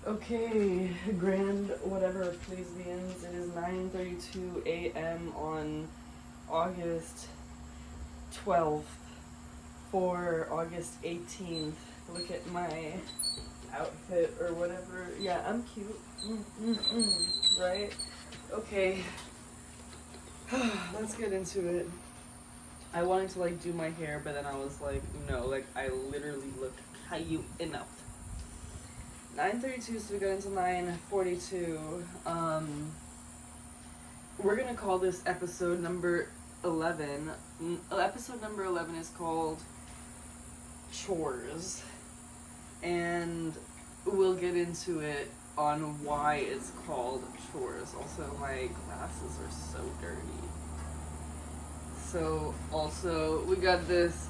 Okay, grand whatever, please beans. It is 9:32 a.m. on August 12th for August 18th. Look at my outfit or whatever. Yeah, I'm cute. Right? Okay. Let's get into it. I wanted to do my hair, but then I was like, no, I literally look cute enough. 9:32, so we got into 9:42. We're gonna call this episode number 11. Episode number 11 is called Chores, and we'll get into it on why it's called Chores. Also, my glasses are so dirty. So, also, we got this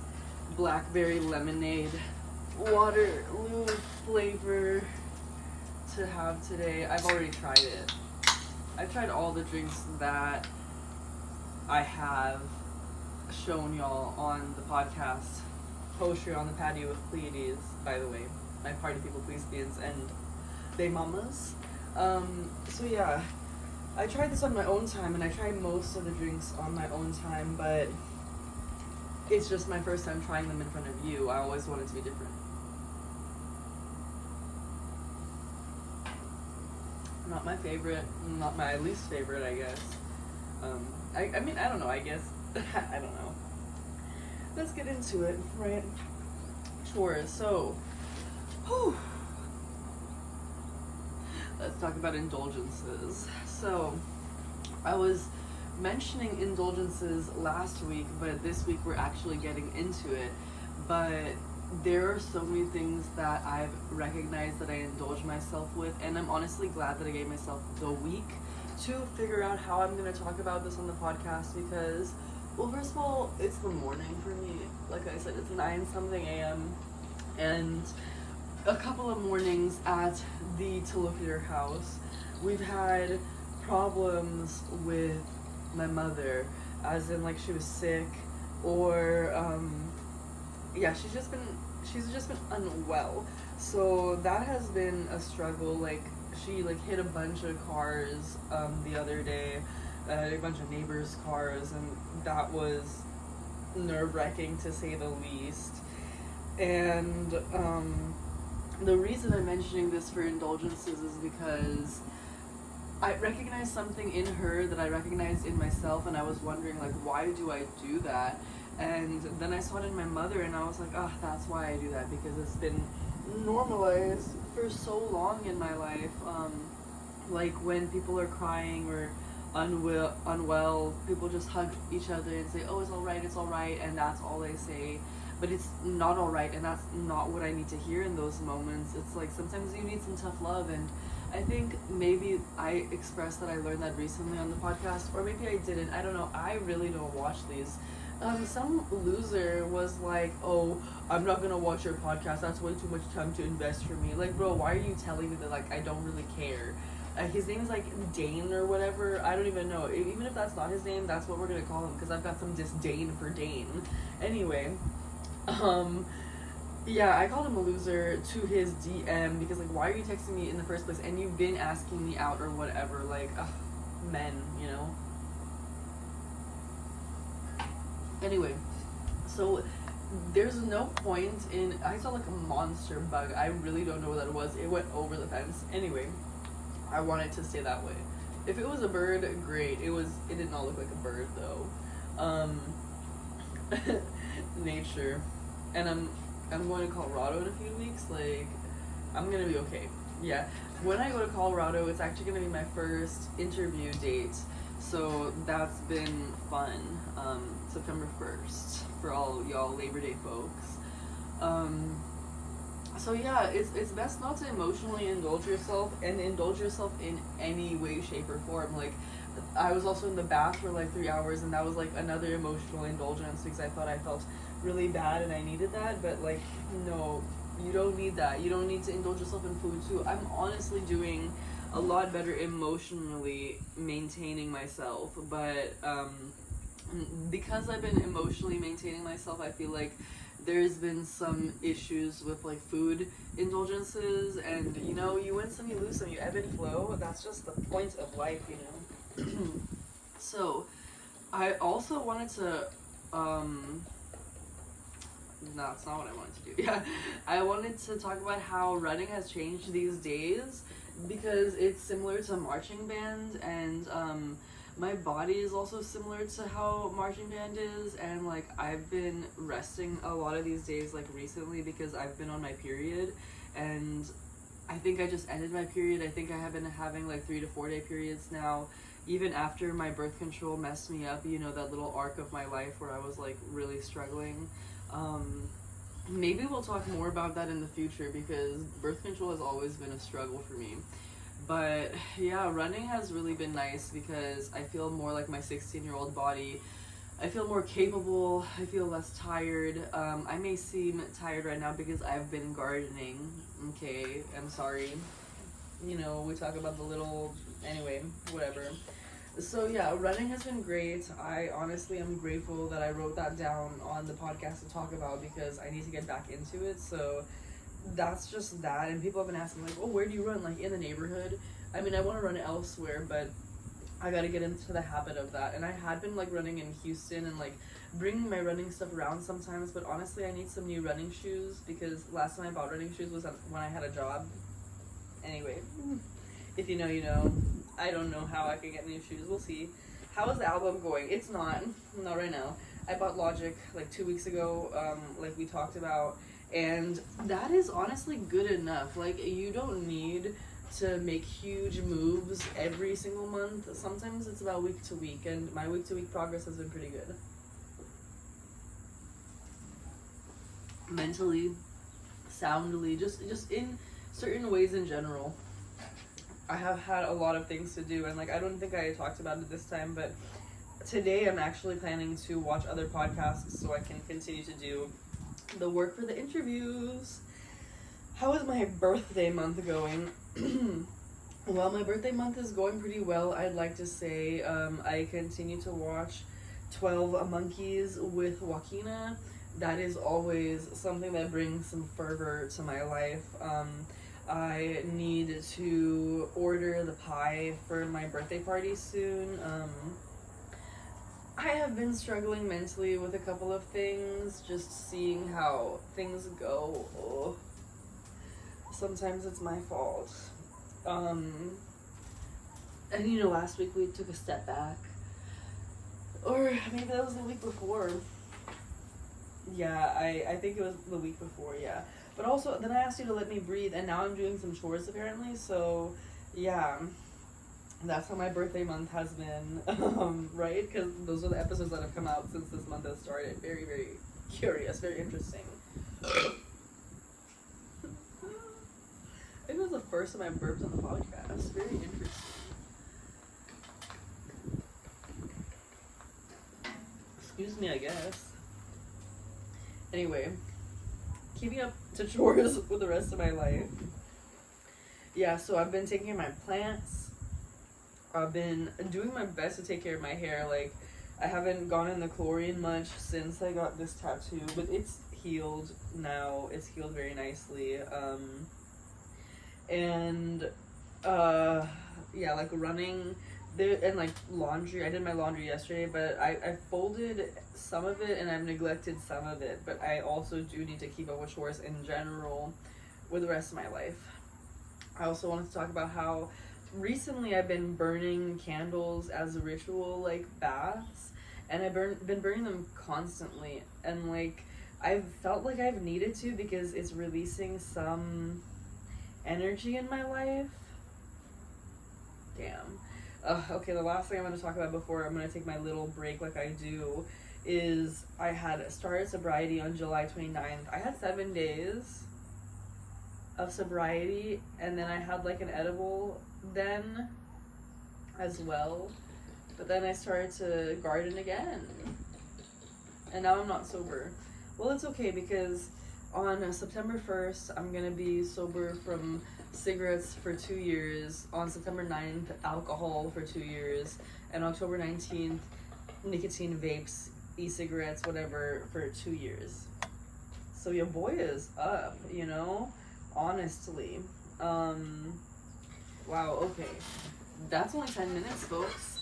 blackberry lemonade Waterloo flavor to have today. I've already tried it. I've tried all the drinks that I have shown y'all on the podcast. Poetry on the Patio with Pleiades, by the way. My party people, please beans, and they mamas. So yeah, I tried this on my own time, and I tried most of the drinks on my own time, but it's just my first time trying them in front of you. I always want it to be different. Not my favorite, not my least favorite, I guess. I mean, I don't know, I guess. I don't know. Let's get into it, right? Chores. So, whew. Let's talk about indulgences. So, I was mentioning indulgences last week, but this week we're actually getting into it. But there are so many things that I've recognized that I indulge myself with, and I'm honestly glad that I gave myself the week to figure out how I'm going to talk about this on the podcast, because, well, first of all, it's the morning for me. Like I said, it's 9-something a.m., and a couple of mornings at the To Look at Your house, we've had problems with my mother, as in she was sick, or yeah, she's just been unwell. So that has been a struggle. She hit a bunch of cars the other day, a bunch of neighbors' cars, and that was nerve-wracking to say the least. And the reason I'm mentioning this for indulgences is because I recognized something in her that I recognized in myself, and I was wondering, why do I do that? And then I saw it in my mother, and I was like, oh, that's why I do that, because it's been normalized for so long in my life. When people are crying or unwell, people just hug each other and say, oh, it's all right, and that's all they say. But it's not all right, and that's not what I need to hear in those moments. It's sometimes you need some tough love, and I think maybe I expressed that I learned that recently on the podcast, or maybe I didn't. I don't know. I really don't watch these. Some loser was like, oh, I'm not gonna watch your podcast, that's way too much time to invest for me. Bro, why are you telling me that I don't really care? His name is Dane or whatever. I don't even know. Even if that's not his name, that's what we're gonna call him, because I've got some disdain for Dane. Anyway, yeah, I called him a loser to his DM, because why are you texting me in the first place, and you've been asking me out or whatever. Men, you know. Anyway, so there's no point in, I saw a monster bug. I really don't know what that was. It went over the fence. Anyway, I want it to stay that way. If it was a bird, great. It did not look like a bird though. Nature. And I'm going to Colorado in a few weeks. I'm gonna be okay. Yeah. When I go to Colorado, it's actually gonna be my first interview date. So that's been fun. September 1st for all y'all Labor Day folks. So yeah, it's best not to emotionally indulge yourself, and indulge yourself in any way, shape, or form. I was also in the bath for 3 hours, and that was another emotional indulgence, because I thought I felt really bad and I needed that. But no, you don't need that. You don't need to indulge yourself in food too. I'm honestly doing a lot better emotionally maintaining myself, but because I've been emotionally maintaining myself, I feel there's been some issues with like food indulgences, and you know, you win some, you lose some, you ebb and flow. That's just the point of life, you know. So I also wanted to no, it's not what I wanted to do. Yeah, I wanted to talk about how running has changed these days, because it's similar to marching band, and my body is also similar to how marching band is, and like I've been resting a lot of these days like recently because I've been on my period, and I think I just ended my period. I think I have been having like 3 to 4 day periods now, even after my birth control messed me up, you know, that little arc of my life where I was like really struggling. Maybe we'll talk more about that in the future, because birth control has always been a struggle for me. But yeah, running has really been nice because I feel more like my 16-year-old body. I feel more capable. I feel less tired. I may seem tired right now because I've been gardening. Okay, I'm sorry. You know, we talk about the little... Anyway, whatever. So yeah, running has been great. I honestly am grateful that I wrote that down on the podcast to talk about, because I need to get back into it. So that's just that. And people have been asking like, oh, where do you run? Like in the neighborhood? I mean, I want to run elsewhere, but I got to get into the habit of that. And I had been like running in Houston and like bringing my running stuff around sometimes, but honestly I need some new running shoes, because last time I bought running shoes was when I had a job. Anyway, if you know, you know. I don't know how I can get new shoes. We'll see. How is the album going? It's not right now. I bought Logic like 2 weeks ago, like we talked about, and that is honestly good enough. Like, you don't need to make huge moves every single month. Sometimes it's about week to week, and my week to week progress has been pretty good. Mentally, soundly, just in certain ways in general. I have had a lot of things to do, and like I don't think I talked about it this time, but today I'm actually planning to watch other podcasts so I can continue to do the work for the interviews. How is my birthday month going? Well, my birthday month is going pretty well, I'd like to say. I continue to watch 12 Monkeys with Joaquina. That is always something that brings some fervor to my life. I need to order the pie for my birthday party soon. I have been struggling mentally with a couple of things, just seeing how things go. Oh. Sometimes it's my fault. And you know, last week we took a step back. Or maybe that was the week before. Yeah, I think it was the week before, yeah. But also, then I asked you to let me breathe, and now I'm doing some chores apparently, so yeah. That's how my birthday month has been, right? Because those are the episodes that have come out since this month has started. Very, very curious, very interesting. I think it was the first time I burped on the podcast. Very interesting. Excuse me, I guess. Anyway, keeping up to chores for the rest of my life. Yeah, so I've been taking care of my plants. I've been doing my best to take care of my hair. Like, I haven't gone in the chlorine much since I got this tattoo, but it's healed now. It's healed very nicely. Yeah, like running there, and like laundry. I did my laundry yesterday, but I folded some of it and I've neglected some of it. But I also do need to keep up with chores in general with the rest of my life. I also wanted to talk about how recently I've been burning candles as a ritual, like baths, and I've been burning them constantly, and like I've felt like I've needed to, because it's releasing some energy in my life. Damn. Okay, the last thing I'm going to talk about before I'm going to take my little break like I do is I had started sobriety on July 29th. I had 7 days of sobriety, and then I had like an edible then as well, but then I started to garden again, and now I'm not sober. Well, it's okay, because on September 1st I'm gonna be sober from cigarettes for 2 years, on September 9th alcohol for 2 years, and October 19th nicotine vapes, e-cigarettes, whatever, for 2 years. So your boy is up, you know? Honestly. Um, wow, okay. That's only 10 minutes, folks.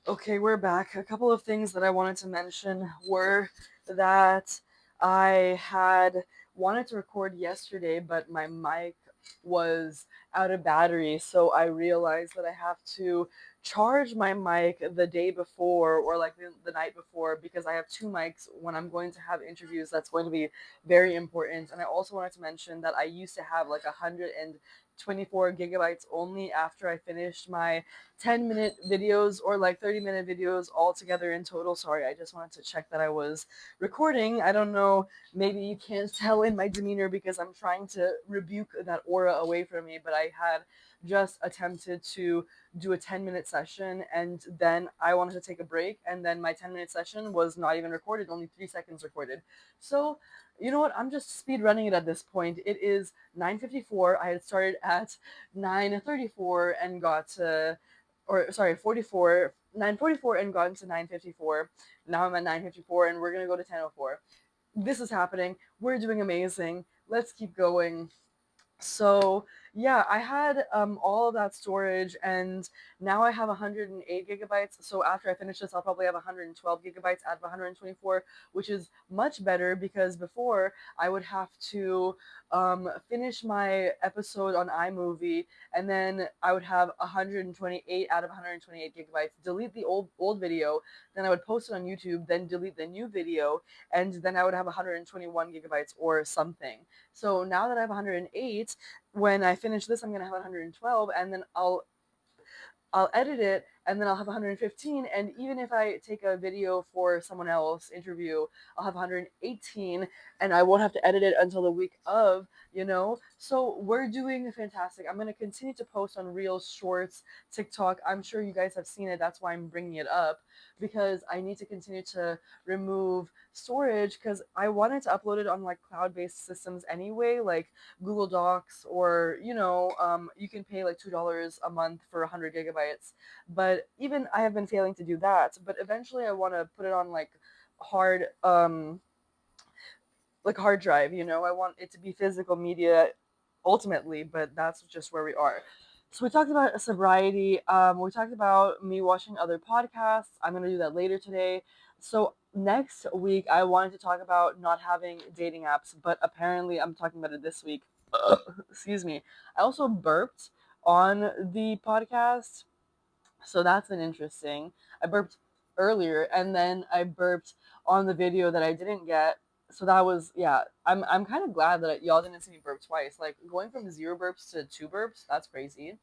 Okay, we're back. A couple of things that I wanted to mention were that I had wanted to record yesterday, but my mic was out of battery, so I realized that I have to charge my mic the day before or like the night before because I have two mics when I'm going to have interviews. That's going to be very important. And I also wanted to mention that I used to have like 124 gigabytes only after I finished my 10-minute videos or like 30-minute videos all together in total. Sorry, I just wanted to check that I was recording. I don't know, maybe you can't tell in my demeanor because I'm trying to rebuke that aura away from me, but I had just attempted to do a 10-minute session and then I wanted to take a break and then my 10-minute session was not even recorded, only 3 seconds recorded. So you know what, I'm just speed running it at this point. It is 9:54. I had started at 9:34 and got to, or sorry, 44, 9:44 and gotten to 9:54. Now I'm at 9:54 and we're gonna go to 10:04. This is happening. We're doing amazing. Let's keep going. So yeah, I had all of that storage, and now I have 108 gigabytes. So after I finish this, I'll probably have 112 gigabytes out of 124, which is much better because before I would have to finish my episode on iMovie, and then I would have 128 out of 128 gigabytes. Delete the old video, then I would post it on YouTube, then delete the new video, and then I would have 121 gigabytes or something. So now that I have 108, when I finish this, I'm gonna have 112, and then I'll edit it, and then I'll have 115. And even if I take a video for someone else interview, I'll have 118, and I won't have to edit it until the week of, you know. So we're doing fantastic. I'm gonna continue to post on Reels, Shorts, TikTok. I'm sure you guys have seen it. That's why I'm bringing it up, because I need to continue to remove storage because I wanted to upload it on like cloud-based systems anyway, like Google Docs, or you can pay like $2 a month for 100 gigabytes. But even I have been failing to do that. But eventually, I want to put it on hard, hard drive. I want it to be physical media ultimately, but that's just where we are. So we talked about sobriety. We talked about me watching other podcasts. I'm gonna do that later today. So next week, I wanted to talk about not having dating apps, but apparently I'm talking about it this week. Excuse me. I also burped on the podcast, so that's been interesting. I burped earlier and then I burped on the video that I didn't get. So that was, yeah, I'm kind of glad that y'all didn't see me burp twice. Like going from 0 burps to 2 burps, that's crazy.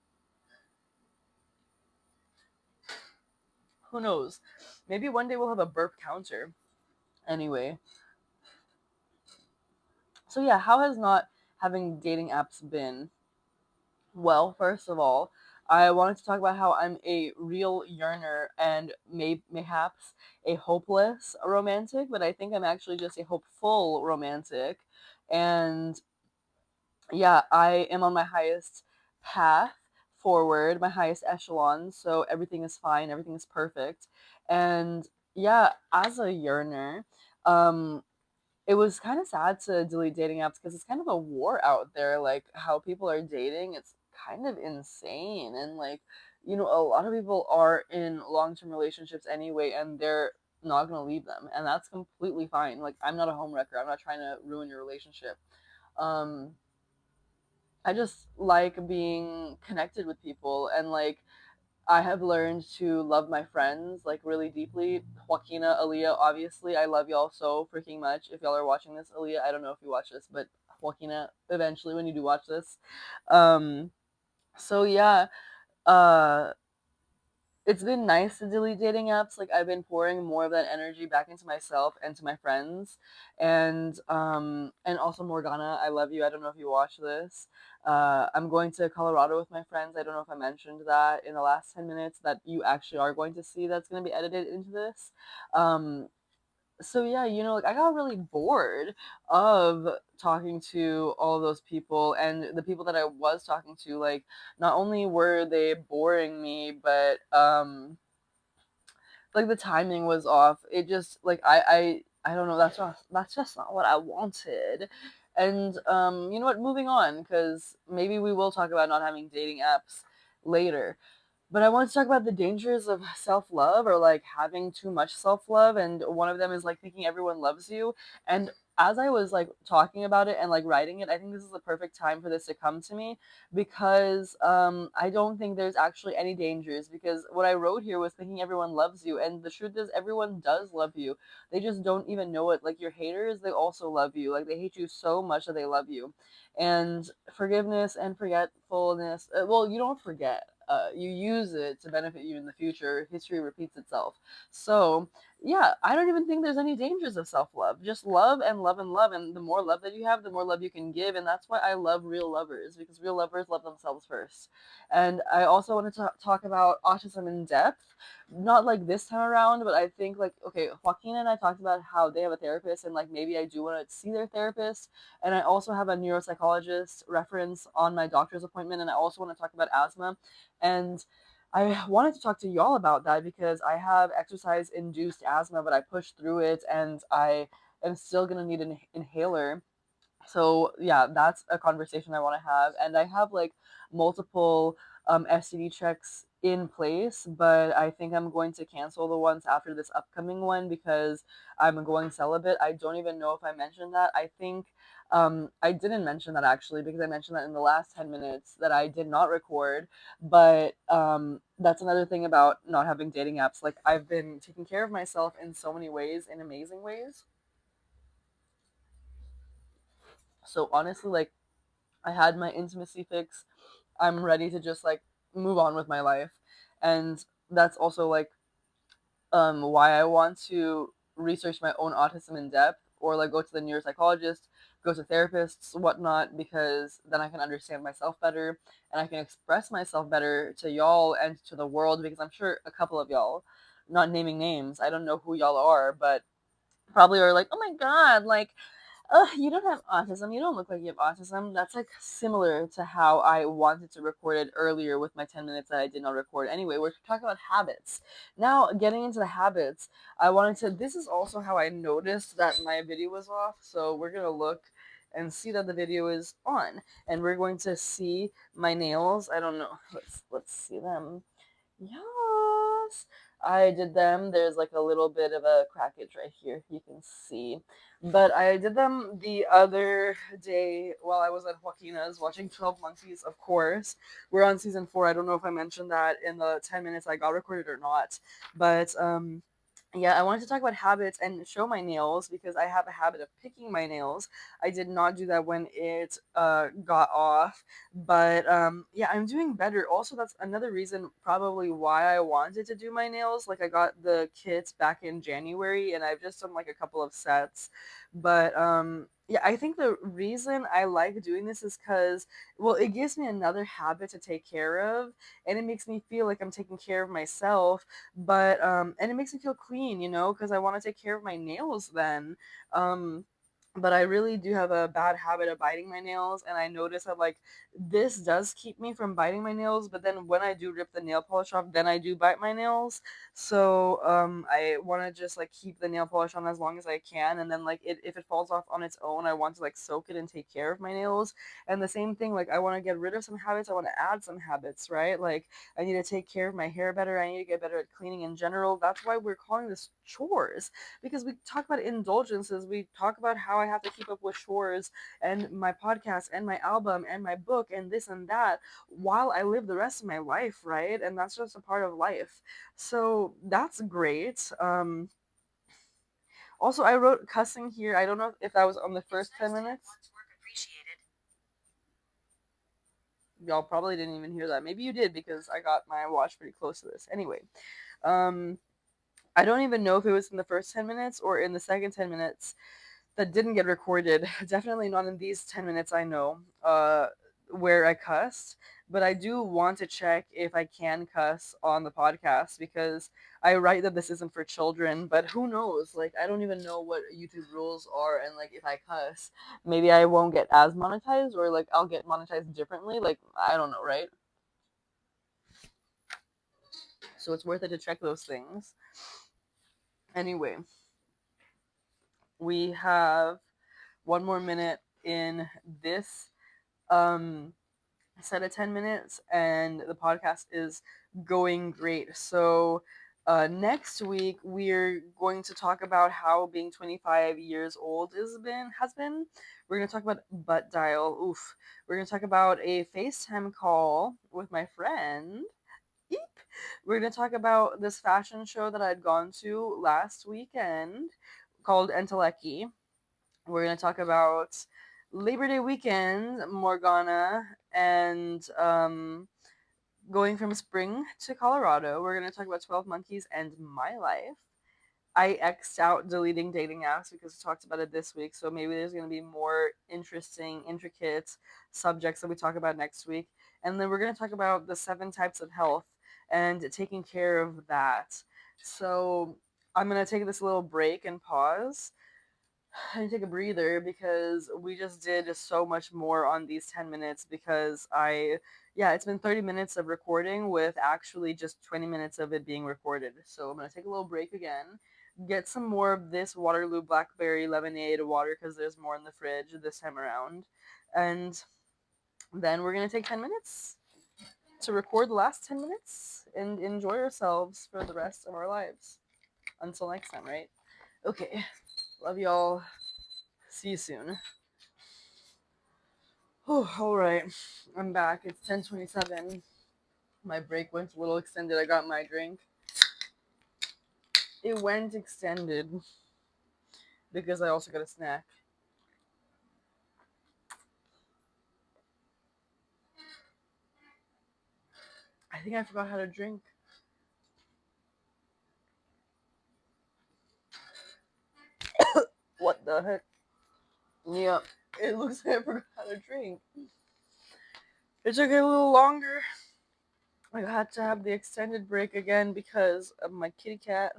Who knows? Maybe one day we'll have a burp counter. Anyway, so yeah, how has not having dating apps been? Well, first of all, I wanted to talk about how I'm a real yearner and mayhaps a hopeless romantic, but I think I'm actually just a hopeful romantic. And yeah, I am on my highest path forward, my highest echelon, so everything is fine, everything is perfect. And yeah, as a yearner, um, it was kind of sad to delete dating apps because it's kind of a war out there. Like how people are dating, it's kind of insane. And a lot of people are in long term relationships anyway, and they're not going to leave them. And that's completely fine. Like, I'm not a homewrecker, I'm not trying to ruin your relationship. Um, I just like being connected with people, and I have learned to love my friends like really deeply. Joaquina, Aaliyah, obviously, I love y'all so freaking much. If y'all are watching this, Aaliyah, I don't know if you watch this, but Joaquina, eventually when you do watch this. Um, so yeah, uh, it's been nice to delete dating apps. Like I've been pouring more of that energy back into myself and to my friends, and also Morgana, I love you. I don't know if you watch this. I'm going to Colorado with my friends. I don't know if I mentioned that in the last 10 minutes that you actually are going to see. That's going to be edited into this. Um, so yeah, I got really bored of talking to all those people, and the people that I was talking to, like, not only were they boring me, but like the timing was off. It just like I don't know. That's just not what I wanted. And you know what? Moving on, because maybe we will talk about not having dating apps later. But I want to talk about the dangers of self love, or like having too much self love. And one of them is like thinking everyone loves you. And as I was like talking about it and like writing it, I think this is the perfect time for this to come to me, because I don't think there's actually any dangers, because what I wrote here was thinking everyone loves you. And the truth is, everyone does love you. They just don't even know it. Like your haters, they also love you. Like they hate you so much that they love you. And forgiveness and forgetfulness, well, you don't forget, you use it to benefit you in the future. History repeats itself. So yeah, I don't even think there's any dangers of self-love. Just love and love and love, and the more love that you have, the more love you can give. And that's why I love real lovers, because real lovers love themselves first. And I also want to talk about autism in depth, not like this time around, but I think like, okay, Joaquin and I talked about how they have a therapist, and like maybe I do want to see their therapist. And I also have a neuropsychologist reference on my doctor's appointment. And I also want to talk about asthma. And I wanted to talk to y'all about that, because I have exercise induced asthma, but I pushed through it, and I am still going to need an inhaler. So yeah, that's a conversation I want to have. And I have like multiple STD checks in place, but I think I'm going to cancel the ones after this upcoming one, because I'm going celibate. I don't even know if I mentioned that. I think I didn't mention that actually, because I mentioned that in the last 10 minutes that I did not record. But that's another thing about not having dating apps. Like I've been taking care of myself in so many ways, in amazing ways. So honestly, like I had my intimacy fix. I'm ready to just like move on with my life. And that's also like why I want to research my own autism in depth, or like go to the neuropsychologist, go to therapists, whatnot, because then I can understand myself better, and I can express myself better to y'all and to the world, because I'm sure a couple of y'all, not naming names, I don't know who y'all are, but probably are like, oh my god, like you don't have autism. You don't look like you have autism. That's like similar to how I wanted to record it earlier with my 10 minutes that I did not record. Anyway, we're talking about habits. Now, getting into the habits, I wanted to. This is also how I noticed that my video was off. So we're going to look and see that the video is on. And we're going to see my nails. I don't know. Let's see them. Yes, I did them. There's like a little bit of a crackage right here. You can see. But I did them the other day while I was at Joaquina's watching 12 Monkeys, of course. We're on season 4. I don't know if I mentioned that in the 10 minutes I got recorded or not. But yeah, I wanted to talk about habits and show my nails, because I have a habit of picking my nails. I did not do that when it got off, but yeah, I'm doing better. Also, that's another reason probably why I wanted to do my nails. Like I got the kits back in January, and I've just done like a couple of sets. But yeah, I think the reason I like doing this is because, well, it gives me another habit to take care of, and it makes me feel like I'm taking care of myself. But and it makes me feel clean, because I want to take care of my nails then. um but I really do have a bad habit of biting my nails, and I notice that like this does keep me from biting my nails, but then when I do rip the nail polish off, then I do bite my nails. So I want to just like keep the nail polish on as long as I can, and then like if it falls off on its own, I want to like soak it and take care of my nails. And the same thing, like I want to get rid of some habits, I want to add some habits, right? Like I need to take care of my hair better. I need to get better at cleaning in general. That's why we're calling this chores, because we talk about indulgences. We talk about how I have to keep up with chores and my podcast and my album and my book and this and that while I live the rest of my life, right? And that's just a part of life. So that's great. Also, I wrote cussing here. I don't know if that was on the first 10 minutes. Y'all probably didn't even hear that. Maybe you did, because I got my watch pretty close to this. Anyway, um, I don't even know if it was in the first 10 minutes or in the second 10 minutes that didn't get recorded. Definitely not in these 10 minutes, I know, where I cussed. But I do want to check if I can cuss on the podcast, because I write that this isn't for children, but who knows? Like, I don't even know what YouTube rules are, and like, if I cuss, maybe I won't get as monetized, or like, I'll get monetized differently. Like, I don't know, right? So it's worth it to check those things. Anyway, we have one more minute in this um set of 10 minutes, and the podcast is going great. So next week we're going to talk about how being 25 years old has been. We're going to talk about butt dial. Oof. We're going to talk about a FaceTime call with my friend. Eep. We're going to talk about this fashion show that I'd gone to last weekend called Entelechy. We're going to talk about Labor Day weekend, Morgana, and going from spring to Colorado. We're going to talk about 12 Monkeys and my life. I X'd out deleting dating apps because we talked about it this week, so maybe there's going to be more interesting, intricate subjects that we talk about next week. And then we're going to talk about the 7 types of health and taking care of that. So I'm going to take this little break and pause and take a breather because we just did so much more on these 10 minutes because yeah, it's been 30 minutes of recording with actually just 20 minutes of it being recorded. So I'm going to take a little break again, get some more of this Waterloo Blackberry Lemonade water because there's more in the fridge this time around. And then we're going to take 10 minutes to record the last 10 minutes and enjoy ourselves for the rest of our lives. Until next time, right? Okay. Love y'all. See you soon. Oh, all right. I'm back. It's 10:27. My break went a little extended. I got my drink. It went extended because I also got a snack. I think I forgot how to drink. What the heck? Yeah, it looks like I forgot how to drink. It took a little longer. I had to have the extended break again because of my kitty cat.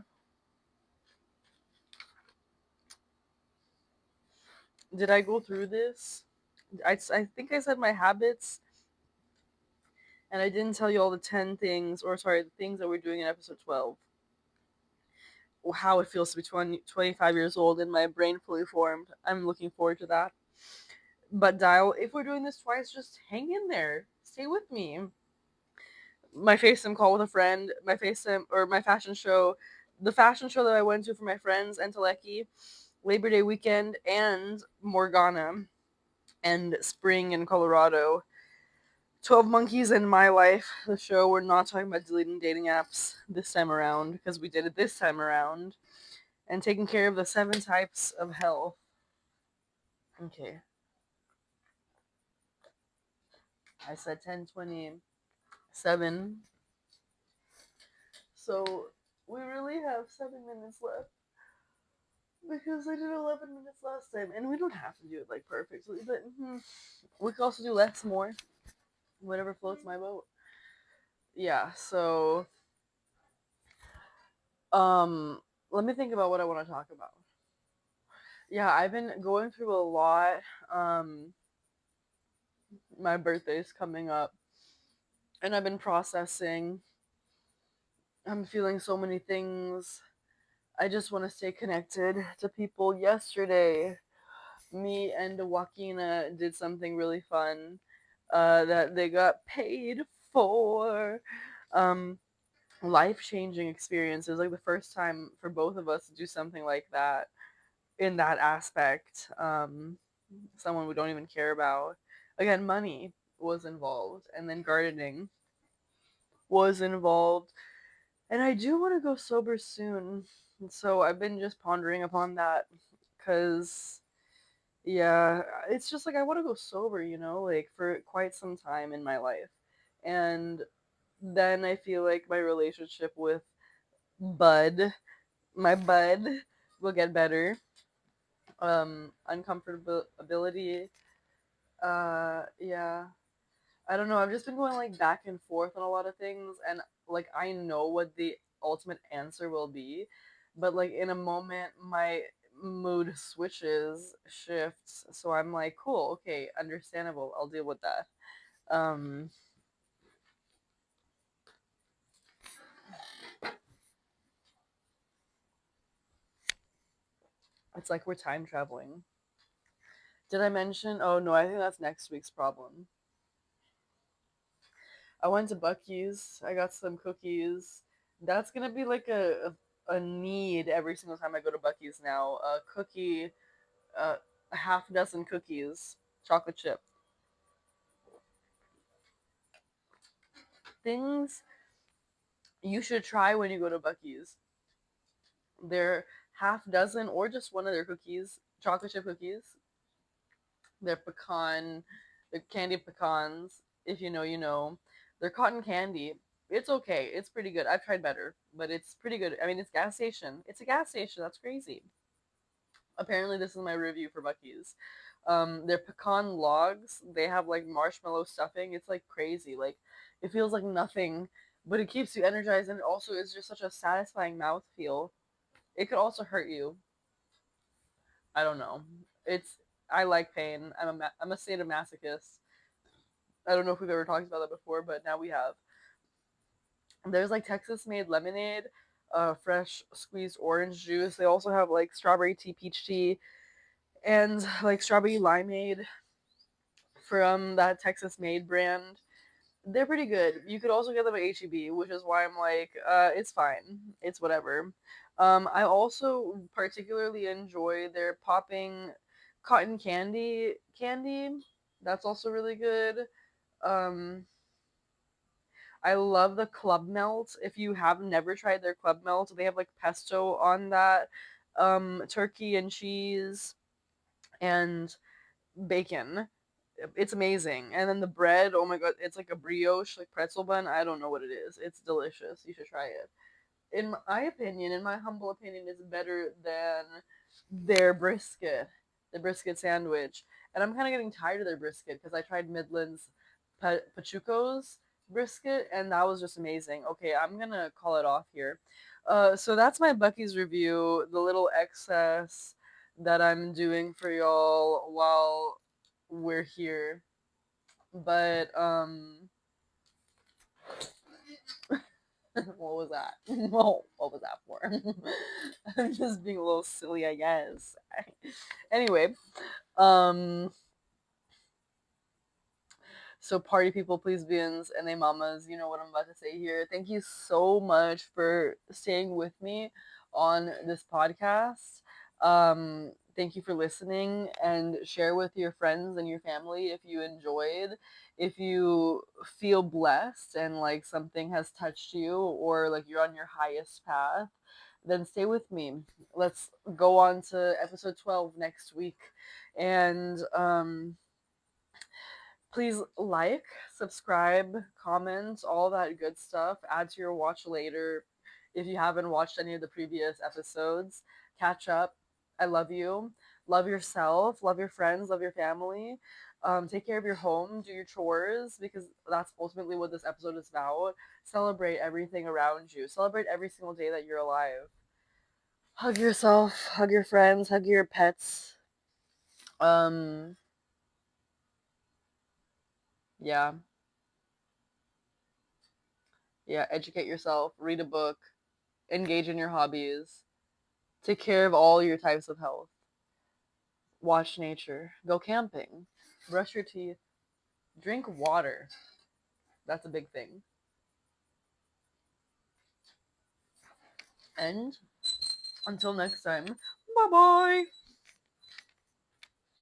Did I go through this? I think I said my habits, and I didn't tell you all the 10 things, or sorry, the things that we're doing in episode 12. How it feels to be 25 years old and my brain fully formed. I'm looking forward to that. But Dial, if we're doing this twice, just hang in there. Stay with me. My FaceTime call with a friend, my FaceTime or my fashion show, the fashion show that I went to for my friends and Teleki, Labor Day weekend, and Morgana, and spring in Colorado. 12 Monkeys in My Life, the show. We're not talking about deleting dating apps this time around because we did it this time around. And taking care of the 7 types of health. Okay. I said 10:27. So we really have 7 minutes left because I did 11 minutes last time, and we don't have to do it like perfectly, but we could also do less, more, whatever floats my boat. Yeah. So um, let me think about what I want to talk about. Yeah, I've been going through a lot. Um, my birthday's coming up, and I've been processing. I'm feeling so many things. I just want to stay connected to people. Yesterday, me and Joaquina did something really fun that they got paid for. Um, Life changing experiences, like the first time for both of us to do something like that in that aspect. Someone we don't even care about. Again, money was involved, and then gardening was involved. And I do want to go sober soon. So I've been just pondering upon that because, yeah, it's just like I want to go sober, like for quite some time in my life. And then I feel like my relationship with Bud, my Bud, will get better. Uncomfortability, yeah, I don't know. I've just been going like back and forth on a lot of things, and like I know what the ultimate answer will be, but like in a moment, my mood shifts. So I'm like, cool, okay, understandable. I'll deal with that. Um, It's like we're time traveling. Did I mention? Oh no, I think that's next week's problem. I went to Bucky's. I got some cookies. That's gonna be like a need every single time I go to Bucky's now. A cookie, a half dozen cookies, chocolate chip things you should try when you go to Bucky's. They're half dozen or just one of their cookies, chocolate chip cookies. They're pecan, they're candy pecans. If you know, you know. They're cotton candy. It's okay. It's pretty good. I've tried better, but it's pretty good. I mean, it's gas station. It's a gas station. That's crazy. Apparently, this is my review for Bucky's. They're pecan logs. They have like marshmallow stuffing. It's like crazy. Like it feels like nothing, but it keeps you energized, and it also is just such a satisfying mouth feel. It could also hurt you. I don't know. It's I like pain. I'm a sadomasochist. I don't know if we've ever talked about that before, but now we have. There's like Texas made lemonade, fresh squeezed orange juice. They also have like strawberry tea, peach tea, and like strawberry limeade from that Texas made brand. They're pretty good. You could also get them at HEB, which is why I'm like, it's fine. It's whatever. I also particularly enjoy their popping cotton candy. That's also really good. Um, I love the club melt. If you have never tried their club melt, they have like pesto on that, turkey and cheese and bacon. It's amazing. And then the bread, oh my god, it's like a brioche, like pretzel bun. I don't know what it is. It's delicious. You should try it. In my opinion, in my humble opinion, is better than their brisket, the brisket sandwich. And I'm kind of getting tired of their brisket because I tried Midland's Pachuco's brisket, and that was just amazing. Okay, I'm gonna call it off here. So that's my Bucky's review. The little excess that I'm doing for y'all while we're here. But what was that? Well, what was that for? I'm just being a little silly, I guess. Anyway, um, so party people, please beans, and they mamas, you know what I'm about to say here. Thank you so much for staying with me on this podcast. Thank you for listening and share with your friends and your family if you enjoyed. If you feel blessed and like something has touched you or like you're on your highest path, then stay with me. Let's go on to episode 12 next week. And please like, subscribe, comment, all that good stuff. Add to your watch later if you haven't watched any of the previous episodes. Catch up. I love you. Love yourself. Love your friends. Love your family. Take care of your home. Do your chores because that's ultimately what this episode is about. Celebrate everything around you. Celebrate every single day that you're alive. Hug yourself. Hug your friends. Hug your pets. Um, yeah. Yeah. Educate yourself. Read a book. Engage in your hobbies, take care of all your types of health, watch nature, go camping, brush your teeth, drink water. That's a big thing. And until next time, bye bye.